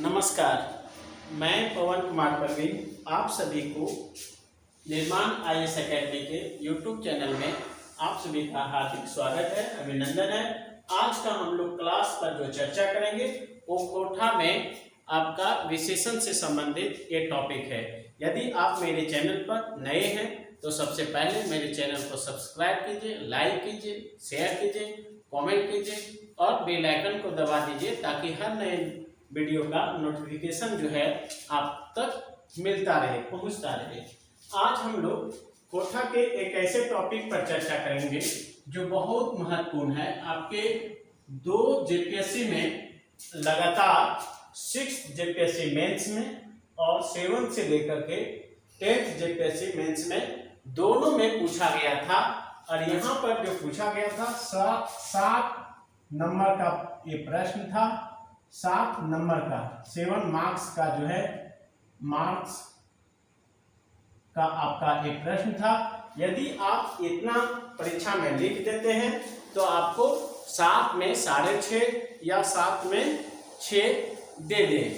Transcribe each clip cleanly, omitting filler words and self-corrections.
नमस्कार, मैं पवन कुमार परवीन आप सभी को निर्माण आईएएस अकेडमी के यूट्यूब चैनल में आप सभी का हार्दिक स्वागत है, अभिनंदन है। आज का हम लोग क्लास पर जो चर्चा करेंगे वो कोठा में आपका विशेषण से संबंधित ये टॉपिक है। यदि आप मेरे चैनल पर नए हैं तो सबसे पहले मेरे चैनल को सब्सक्राइब कीजिए, लाइक कीजिए, शेयर कीजिए, कमेंट कीजिए और बेल आइकन को दबा दीजिए ताकि हर नए वीडियो का नोटिफिकेशन जो है आप तक मिलता रहे, पहुंचता रहे। आज हम लोग कोठा के एक ऐसे टॉपिक पर चर्चा करेंगे जो बहुत महत्वपूर्ण है। आपके 2 जेपीएससी में लगातार 6 जेपीएससी मेंस में और 7 से लेकर के 10th जेपीएससी मेंस में दोनों में पूछा गया था। और यहाँ पर जो पूछा गया था 7 नंबर का ये प्रश्न था। 7 नंबर का 7 मार्क्स का जो है मार्क्स का आपका एक प्रश्न था। यदि आप इतना परीक्षा में लिख देते हैं तो आपको 7 में 6.5 या 7 में 6 दे दें।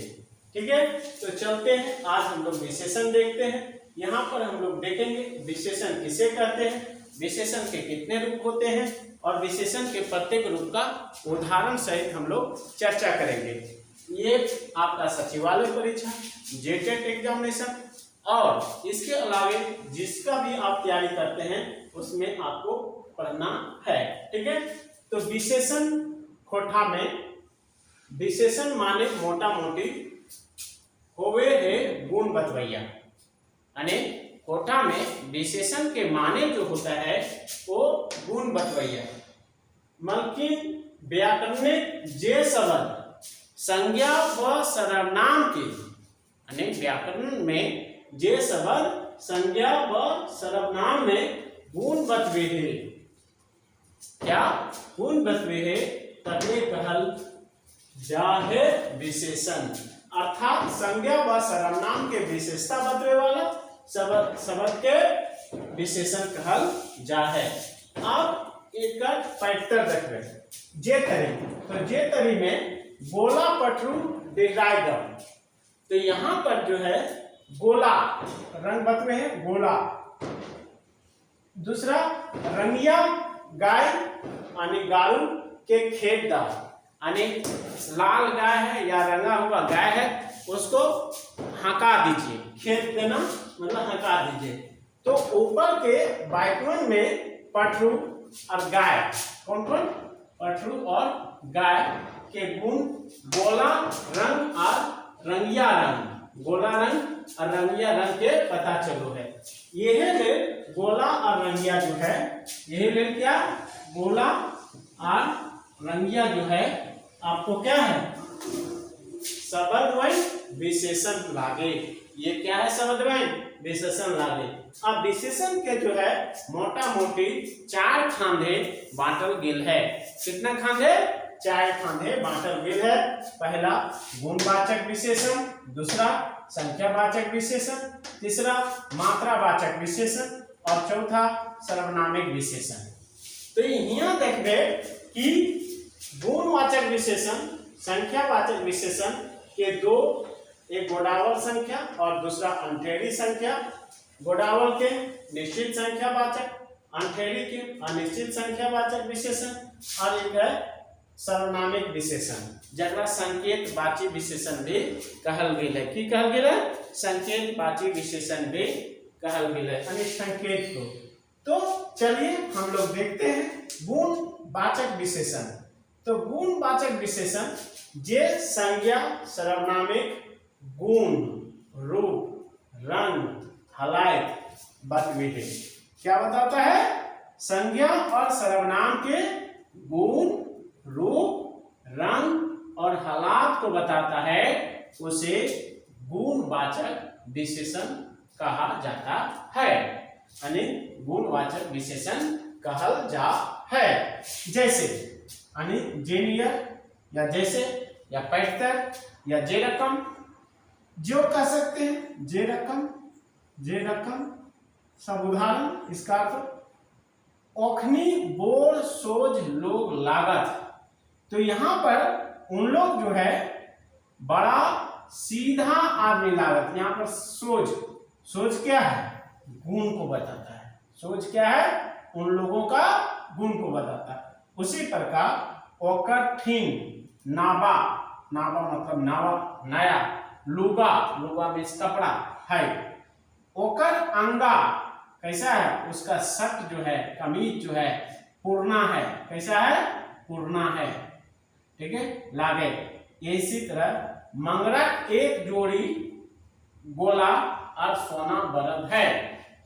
ठीक है, तो चलते हैं। आज हम लोग विशेषण देखते हैं। यहाँ पर हम लोग देखेंगे विशेषण किसे कहते हैं, विशेषण के कितने रूप होते हैं और विशेषण के प्रत्येक रूप का उदाहरण सहित हम लोग चर्चा करेंगे। ये आपका सचिवालय परीक्षा, जेटेट एग्जामिनेशन और इसके अलावे जिसका भी आप तैयारी करते हैं उसमें आपको पढ़ना है। ठीक है, तो विशेषण कोठा में विशेषण माने मोटा मोटी होवे है गुण बतवैया। यानी कोठा में विशेषण के माने जो होता है वो गुण बतवैया। मलकिन व्याकरणिक जे शब्द संज्ञा व सर्वनाम के, यानी व्याकरण में जे शब्द संज्ञा व सर्वनाम में गुण बतवे है। क्या गुण बतवे है तबे कहल जाहे विशेषण। अर्थात संज्ञा व सर्वनाम के विशेषता बतवे वाला शब्द के विशेषण कहल जाहे। अब एक पैक्टर देखबे जे तरी, तो जे तरी में गोला पटरू डिगाई दम। तो यहाँ पर जो है गोला रंग बतवे है गोला। दूसरा रंगिया गाय यानी गारू के खेत दा, यानी लाल गाय है या रंगा हुआ गाय है उसको हका दीजिए। खेत देना मतलब हका दीजिए। तो ऊपर के बैकवन में पटरू और गाय, कौन कौन, पटरू और गाय के गुण गोला रंग और रंगिया रंग, गोला रंग और रंगिया रंग के पता चलो है। यह ले गोला और रंगिया जो है, यह ले क्या गोला और रंगिया जो है आपको क्या है शब्दवयन विशेषण लागे। ये क्या है शब्दवयन विशेषण लागे। अब विशेषण के जो है मोटा मोटी 4 खांधे बांटल गेल है। कितना खांधे? 4 खांधे बांटल गेल है। पहला गुणवाचक विशेषण, दूसरा संख्यावाचक विशेषण, तीसरा मात्रावाचक विशेषण और चौथा सर्वनामिक विशेषण। तो यहाँ देखबे कि गुणवाचक विशेषण संख्यावाचक विशेषण के 2, एक गोडावल संख्या और दूसरा अंठेड़ी संख्या। गोडावल के निश्चित संख्यावाचक, अंठेड़ी के अनिश्चित संख्यावाचक विशेषण और एक है सर्वनामिक विशेषण जरा संकेतवाची विशेषण भी कहल गेल है। की कहल गेल है? संकेतवाची विशेषण भी कहल गेल है, यानी संकेत को। तो चलिए हम लोग देखते हैं गुणवाचक विशेषण। तो गुणवाचक विशेषण जे संज्ञा सर्वनामिक गुण रूप रंग हलायत बतवे है। क्या बताता है? संज्ञा और सर्वनाम के गुण रूप रंग और हालात को बताता है, उसे गुणवाचक विशेषण कहा जाता है। यानी गुणवाचक विशेषण कहल जा है। जैसे यानी जेनियर या जैसे या पैक्टर या जे रकम, जो कह सकते हैं जे रकम, जे रकम सब उदाहरण। इसका अर्थ ओखनी बोर सोज लोग लागत। तो यहाँ पर उन लोग जो है बड़ा सीधा आदमी लागत। यहाँ पर सोज, सोज क्या है? गुण को बताता है। सोच क्या है? उन लोगों का गुण को बताता है। उसी प्रकार ओकर ठीन नाबा, नाबा मतलब नावा, नया, लुगा, लुगा मीन्स कपड़ा है। ओकर अंगा कैसा है? उसका शर्ट जो है, कमीज जो है पुरना है। कैसा है? पुरना है। ठीक है, लागे। इसी तरह मंगरा एक जोड़ी गोला और सोना बरद है।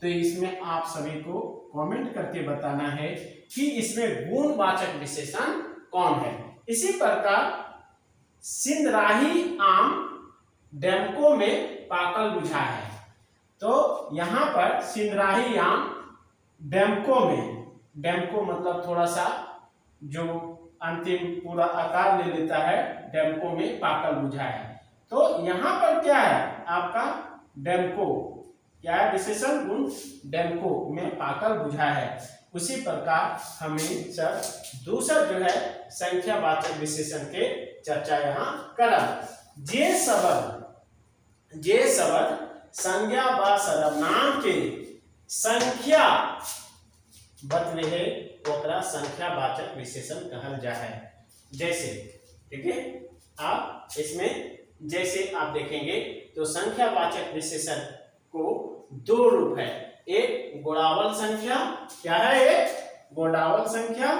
तो इसमें आप सभी को कमेंट करके बताना है कि इसमें गुणवाचक विशेषण कौन है। इसी प्रकार सिंदराही आम डैमको में पाकल बुझा है। तो यहाँ पर सिंदराही आम डैमको में, डैमको मतलब थोड़ा सा जो अंतिम पूरा आकार ले लेता है, डैमको में पाकल बुझा है। तो यहाँ पर क्या है आपका? डैमको क्या है? विशेषण गुण डैमको में पाकल बुझा है। उसी प्रकार हमें सब दूसरा जो है संख्यावाचक विशेषण के चर्चा यहाँ करब। जे शब्द संज्ञा व सर्वनाम के संख्या बतले है ओकरा संख्यावाचक विशेषण कहल जा है। जैसे, ठीक है, आप इसमें जैसे आप देखेंगे तो संख्यावाचक विशेषण को दो रूप है। एक गोड़ावल संख्या, क्या है? एक गोड़ावल संख्या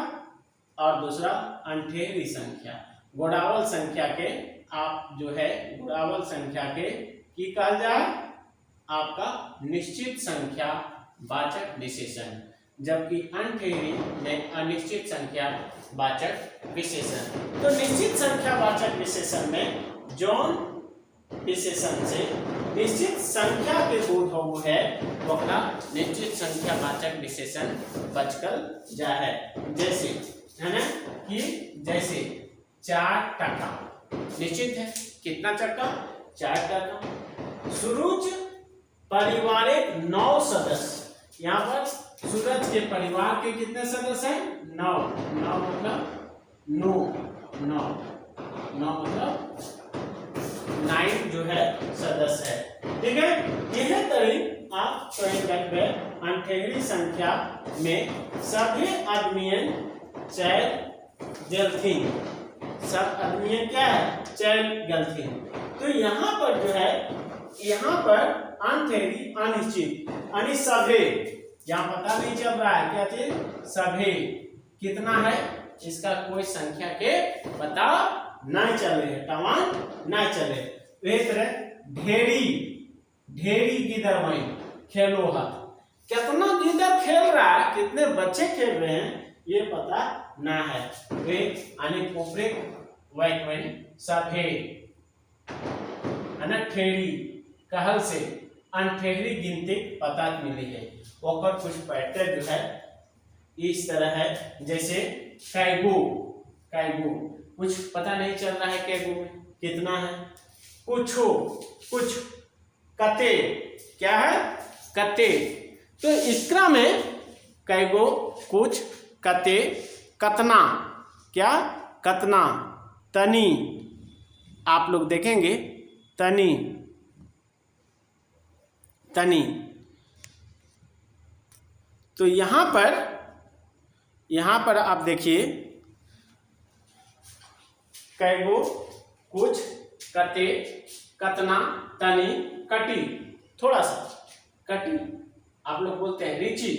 और दूसरा अंठेरी संख्या। गोड़ावल संख्या के आप जो है गोड़ावल संख्या के की कहल जाए? आपका निश्चित संख्या वाचक विशेषण, जबकि अनठेरी में अनिश्चित संख्या वाचक विशेषण। तो निश्चित संख्या वाचक विशेषण में जौन विशेषण से निश्चित संख्या के बोध हो है वकरा निश्चित संख्या वाचक विशेषण बचकर जा है। जैसे है ना कि जैसे 4 टका निश्चित है। कितना टका? 4 टका। सूरज पारिवारिक 9 सदस्य। यहाँ पर सूरज के परिवार के कितने सदस्य हैं? 9। 9 मतलब 9 मतलब 9 जो है सदस्य है। ठीक है, यह तरीक आप प्रयोग कर अंठेरी संख्या में सभी आदमियन चैल गलथिन। सब आदमियन क्या है? चैल गलथिन। तो यहाँ पर जो है, यहाँ पर अंठेरी अनिश्चित, सभे, यहाँ पता नहीं चल रहा है क्या चीज? सभे कितना है? इसका कोई संख्या के पता नहीं चले, टवान नहीं चले। एक तरह ढेरी, ढेरी गिदर में खेलो हाथ। कितना गिदर खेल रहा है, कितने बच्चे खेल रहे हैं ये पता ना है। वे अनेक पोपरे वाइट में सभे ठेरी कहल से अनठेरी गिनती पता मिली है। ओकर कुछ पैटर्न जो है इस तरह है। जैसे कैगो, कैगो कुछ पता नहीं चल रहा है कैगो में कितना है। कुछो, कुछ, कते, क्या है? कते। तो इसका में कैगो, कुछ, कते, कतना, क्या? कतना, तनी, आप लोग देखेंगे तनी, तनी। तो यहाँ पर आप देखिए कैगो, कुछ, कते, कतना, तनी, कटी, थोड़ा सा कटी। आप लोग बोलते हैं रिची,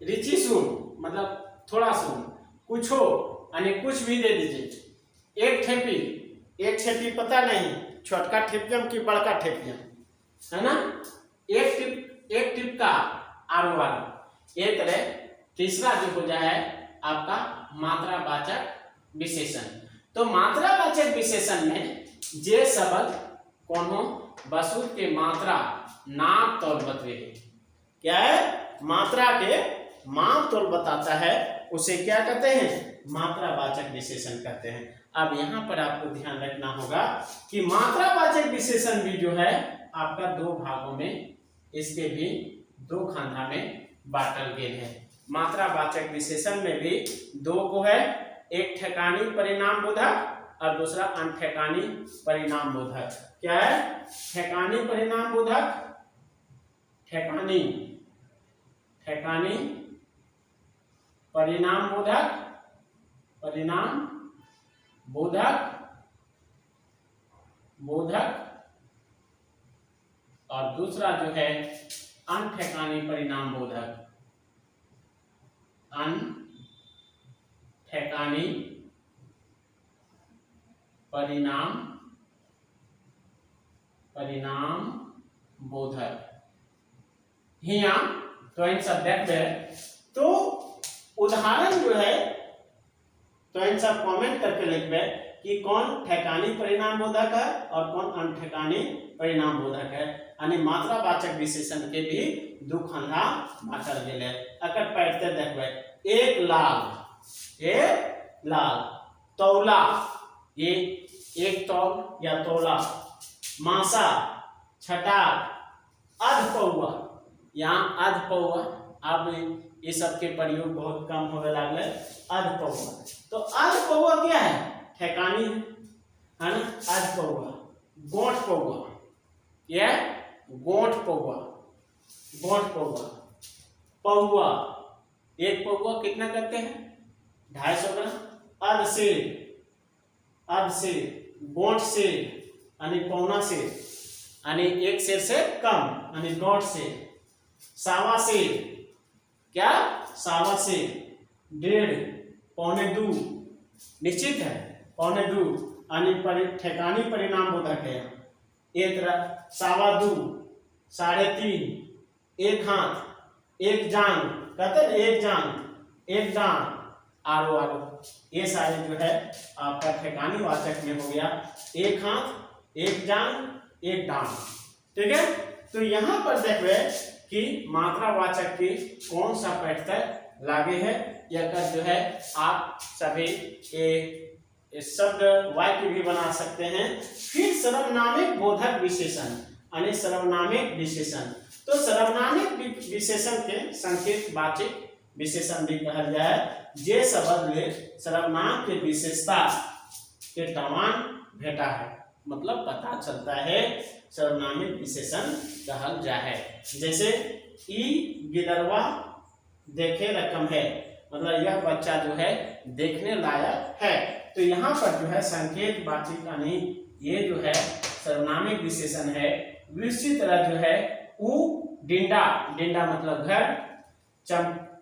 रिची सुन मतलब थोड़ा सुन। कुछो यानी कुछ भी दे दीजिए। एक ठेपी, एक ठेपी पता नहीं छोटका ठेपियम की बड़का ठेपियम है ना। एक टिप का आरो वाला। एक तरह तीसरा जो हो जाए आपका मात्रावाचक विशेषण। तो मात्रावाचक विशेषण में जे शब्द कोनो वस्तु के मात्रा नाप तौल बतवे है। क्या है? मात्रा के माप तौल बताता है, उसे क्या कहते हैं? मात्रावाचक विशेषण कहते हैं। अब यहाँ पर आपको ध्यान रखना होगा कि मात्रावाचक विशेषण भी जो है आपका दो भागों में, इसके भी दो खंडा में बांटल गए है। मात्रावाचक विशेषण में भी दो को है, एक ठेकानी परिणाम बोधक और दूसरा अनठेकानी परिणाम बोधक। क्या है? ठेकानी परिणाम बोधक, ठेकानी ठेकानी परिणाम बोधक, परिणाम बोधक बोधक, और दूसरा जो है अनठेकानी परिणाम बोधक, अनठेकानी परिणाम बोधक। यहाँ तो इन सब्जेक्ट है, तो उदाहरण जो है तो इन सब कमेंट करके लिख दे कि कौन ठेकानी परिणाम बोधक है और कौन अनठेकानी परिणाम बोधक है। यानी मात्रावाचक विशेषण के भी दो खंडा बांटल गेल है। अगर पढ़ते देखबे, एक लाल तौला, ये एक तौल या तौला, मासा, छटाक, अध पौआ, यहाँ अध पौआ, अब ये सब के प्रयोग बहुत कम होने लगे। अध पौआ, तो अध पौआ क्या है? ठेकानी है ना। अध पौआ, गोठ पौआ, यह गोठ पौआ, गोठ पौआ, पौआ, एक पौआ कितना करते हैं? 250 ग्राम। अध सेर, अध सेर, गोठ सेर यानी पौना सेर, यानी एक सेर से कम यानी गोठ सेर। सावा सेर, क्या? सावा सेर, 1.5, पौने 2, निश्चित है पौने 2 यानी ठेकानी परिणाम बोधक है। एक सावा 2, 3.5, एक हाथ, एक जांग, कहते हैं एक जांग, एक डांड, आरो आरो, ये सारे जो है आपका ठेकानी वाचक में हो गया। एक हाथ, एक जांग, एक डांड, ठीक है। तो यहाँ पर देखिए कि मात्रावाचक की कौन सा पैटर्न लागे है, यह कर जो है आप सभी शब्द वाक्य भी बना सकते हैं। फिर सर्वनामिक बोधक विशेषण यानी सर्वनामिक विशेषण, तो सर्वनामिक विशेषण के संकेतवाचक विशेषण भी कहा जाए। जे शब्द ले सर्वनाम के विशेषता के प्रमाण भेटा है, मतलब पता चलता है, सर्वनामिक विशेषण कहल जाए। जैसे ई गिदरवा देखे रकम है, मतलब यह बच्चा जो है देखने लायक है। तो यहाँ पर जो है संकेतवाचक यानी ये जो है सर्वनामिक विशेषण है। दूसरी तरह जो है ऊ डिंडा, डिंडा मतलब घर,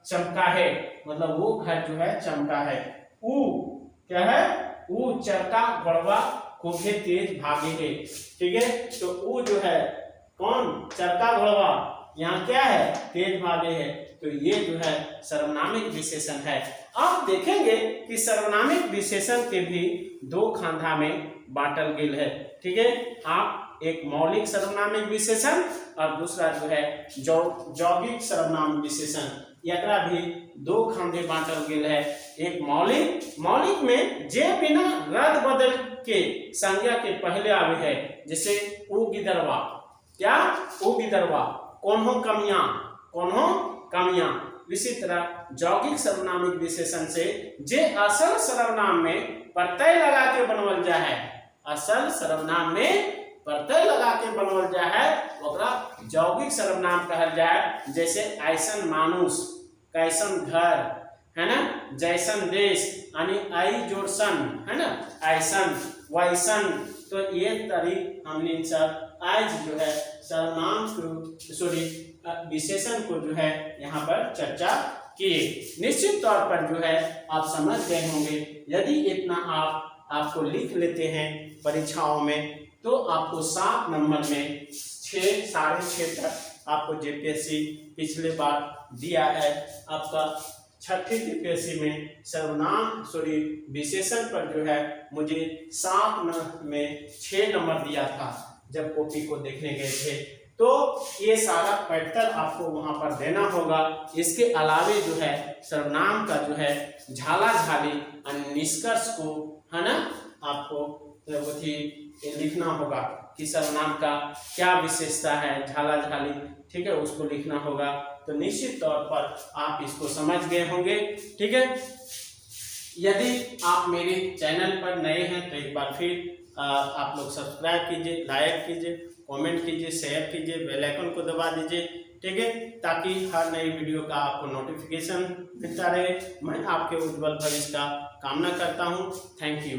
चमका है मतलब वो घर जो है चमका है। ऊ क्या है? ऊ चरका घोड़वा खूबे तेज भागे है, ठीक है। तो ऊ जो है कौन? चरका घोड़वा, यहाँ क्या है? तेज भागे है। तो ये जो है सर्वनामिक विशेषण है। आप देखेंगे कि सर्वनामिक विशेषण के भी दो खांधा में बांटल गेल है, ठीक है। आप एक मौलिक सर्वनामिक विशेषण और दूसरा जो है यौगिक सर्वनाम विशेषण, एकरा भी दो खांधे बांटल गेल है। एक मौलिक, मौलिक में जे बिना रद बदल के संज्ञा के पहले आवे है, जैसे ऊ गिदरवा, क्या? ऊ गिदरवा, कौन हो कमियां, कौन हो कमियां। इसी तरह यौगिक सर्वनामिक विशेषण से जे असल सर्वनाम में प्रत्यय लगा के बनवल जा है, असल सर्वनाम में प्रत्यय लगा के बनवल जा है, ओकरा यौगिक सर्वनाम कहल जाए। जैसे ऐसन मानुष, कैसन घर, है ना, जैसन देश यानी आई जोड़सन, है ना, ऐसन वैसन। तो ये तरीक हमने सब आज जो है सर्वनाम को विशेषण को जो है यहाँ पर चर्चा किए। निश्चित तौर पर जो है आप समझ गए होंगे। यदि इतना आपको लिख लेते हैं परीक्षाओं में, तो आपको 7 नंबर में 6, 6.5 तक आपको जेपीएससी पिछले बार दिया है। आपका 6ठी जेपीएससी में सर्वनाम विशेषण पर जो है मुझे 7 में 6 नंबर दिया था जब कॉपी को देखने गए थे। तो ये सारा पैटर्न आपको वहां पर देना होगा। इसके अलावे जो है सर्वनाम का जो है झाला झाली निष्कर्ष को, है ना, आपको लिखना होगा कि सर्वनाम का क्या विशेषता है, झाला झाली, ठीक है, उसको लिखना होगा। तो निश्चित तौर पर आप इसको समझ गए होंगे, ठीक है। यदि आप मेरे चैनल पर नए हैं तो एक बार फिर आप लोग सब्सक्राइब कीजिए, लाइक कीजिए, कमेंट कीजिए, शेयर कीजिए, बेल आइकन को दबा दीजिए, ठीक है, ताकि हर नई वीडियो का आपको नोटिफिकेशन मिलता रहे। मैं आपके उज्जवल भविष्य का कामना करता हूँ। Thank you.